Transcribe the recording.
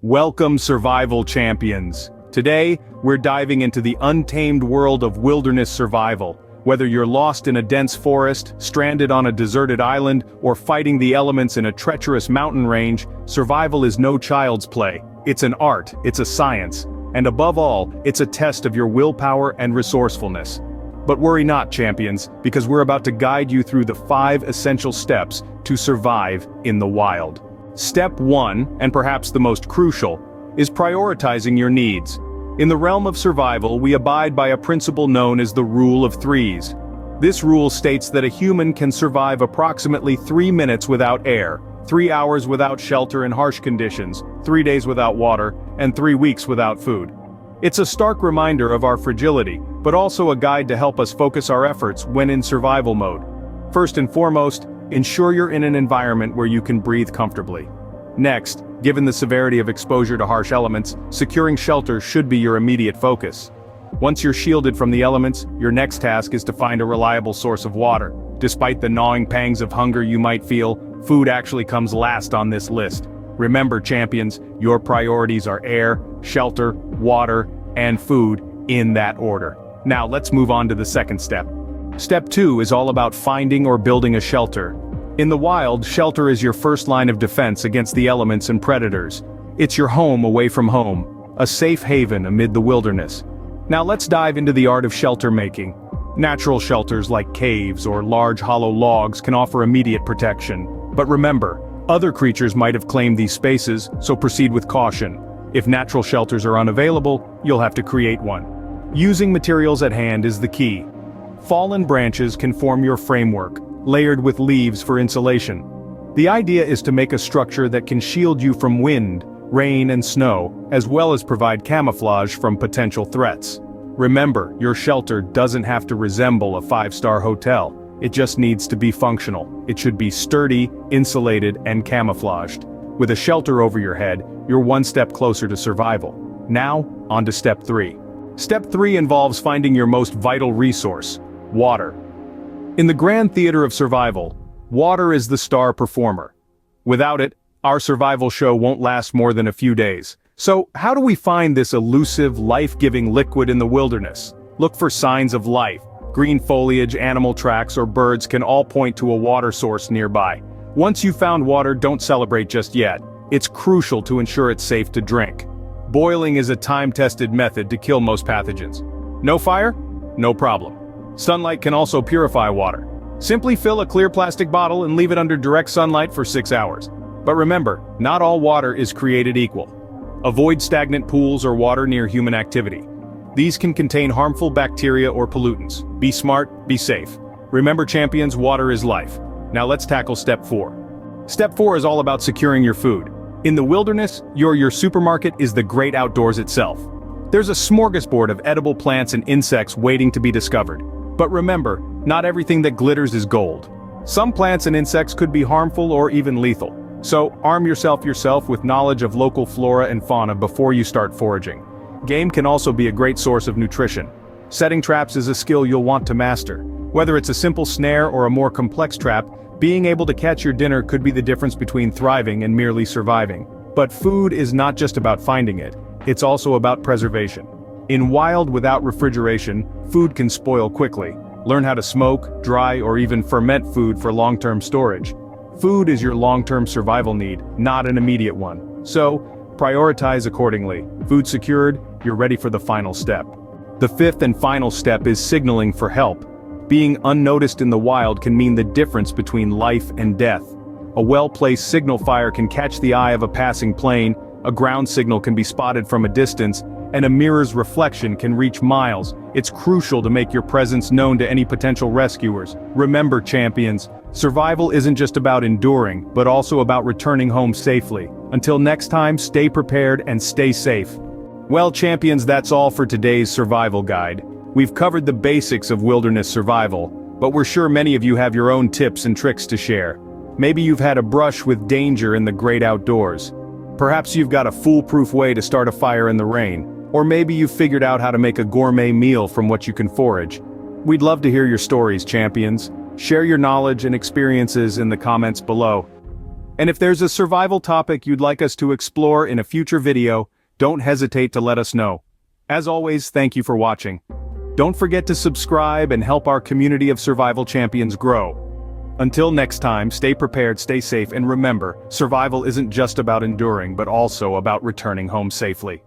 Welcome, survival champions. Today, we're diving into the untamed world of wilderness survival. Whether you're lost in a dense forest, stranded on a deserted island, or fighting the elements in a treacherous mountain range, survival is no child's play. It's an art, it's a science, and above all, it's a test of your willpower and resourcefulness. But worry not, champions, because we're about to guide you through the 5 essential steps to survive in the wild. Step 1, and perhaps the most crucial, is prioritizing your needs. In the realm of survival, we abide by a principle known as the rule of threes. This rule states that a human can survive approximately 3 minutes without air, 3 hours without shelter in harsh conditions, 3 days without water, and 3 weeks without food. It's a stark reminder of our fragility, but also a guide to help us focus our efforts when in survival mode. First and foremost, ensure you're in an environment where you can breathe comfortably. Next, given the severity of exposure to harsh elements, securing shelter should be your immediate focus. Once you're shielded from the elements, your next task is to find a reliable source of water. Despite the gnawing pangs of hunger you might feel, food actually comes last on this list. Remember, champions, your priorities are air, shelter, water, and food in that order. Now let's move on to the second step. Step 2 is all about finding or building a shelter. In the wild, shelter is your first line of defense against the elements and predators. It's your home away from home, a safe haven amid the wilderness. Now let's dive into the art of shelter making. Natural shelters like caves or large hollow logs can offer immediate protection. But remember, other creatures might have claimed these spaces, so proceed with caution. If natural shelters are unavailable, you'll have to create one. Using materials at hand is the key. Fallen branches can form your framework, layered with leaves for insulation. The idea is to make a structure that can shield you from wind, rain and snow, as well as provide camouflage from potential threats. Remember, your shelter doesn't have to resemble a 5-star hotel. It just needs to be functional. It should be sturdy, insulated, and camouflaged. With a shelter over your head, you're one step closer to survival. Now, on to step 3. Step 3 involves finding your most vital resource: water. In the grand theater of survival, water is the star performer. Without it, our survival show won't last more than a few days. So, how do we find this elusive, life-giving liquid in the wilderness? Look for signs of life. Green foliage, animal tracks, or birds can all point to a water source nearby. Once you've found water, don't celebrate just yet. It's crucial to ensure it's safe to drink. Boiling is a time-tested method to kill most pathogens. No fire? No problem. Sunlight can also purify water. Simply fill a clear plastic bottle and leave it under direct sunlight for 6 hours. But remember, not all water is created equal. Avoid stagnant pools or water near human activity. These can contain harmful bacteria or pollutants. Be smart, be safe. Remember, champions, water is life. Now let's tackle step 4. Step 4 is all about securing your food. In the wilderness, your supermarket is the great outdoors itself. There's a smorgasbord of edible plants and insects waiting to be discovered. But remember, not everything that glitters is gold. Some plants and insects could be harmful or even lethal. So, arm yourself with knowledge of local flora and fauna before you start foraging. Game can also be a great source of nutrition. Setting traps is a skill you'll want to master. Whether it's a simple snare or a more complex trap, being able to catch your dinner could be the difference between thriving and merely surviving. But food is not just about finding it, it's also about preservation. In wild without refrigeration, food can spoil quickly. Learn how to smoke, dry, or even ferment food for long-term storage. Food is your long-term survival need, not an immediate one. So, prioritize accordingly. Food secured, you're ready for the final step. The 5th and final step is signaling for help. Being unnoticed in the wild can mean the difference between life and death. A well-placed signal fire can catch the eye of a passing plane, a ground signal can be spotted from a distance, and a mirror's reflection can reach miles. It's crucial to make your presence known to any potential rescuers. Remember, champions, survival isn't just about enduring, but also about returning home safely. Until next time, stay prepared and stay safe. Well, champions, that's all for today's survival guide. We've covered the basics of wilderness survival, but we're sure many of you have your own tips and tricks to share. Maybe you've had a brush with danger in the great outdoors. Perhaps you've got a foolproof way to start a fire in the rain. Or maybe you've figured out how to make a gourmet meal from what you can forage. We'd love to hear your stories, champions. Share your knowledge and experiences in the comments below. And if there's a survival topic you'd like us to explore in a future video, don't hesitate to let us know. As always, thank you for watching. Don't forget to subscribe and help our community of survival champions grow. Until next time, stay prepared, stay safe, and remember, survival isn't just about enduring but also about returning home safely.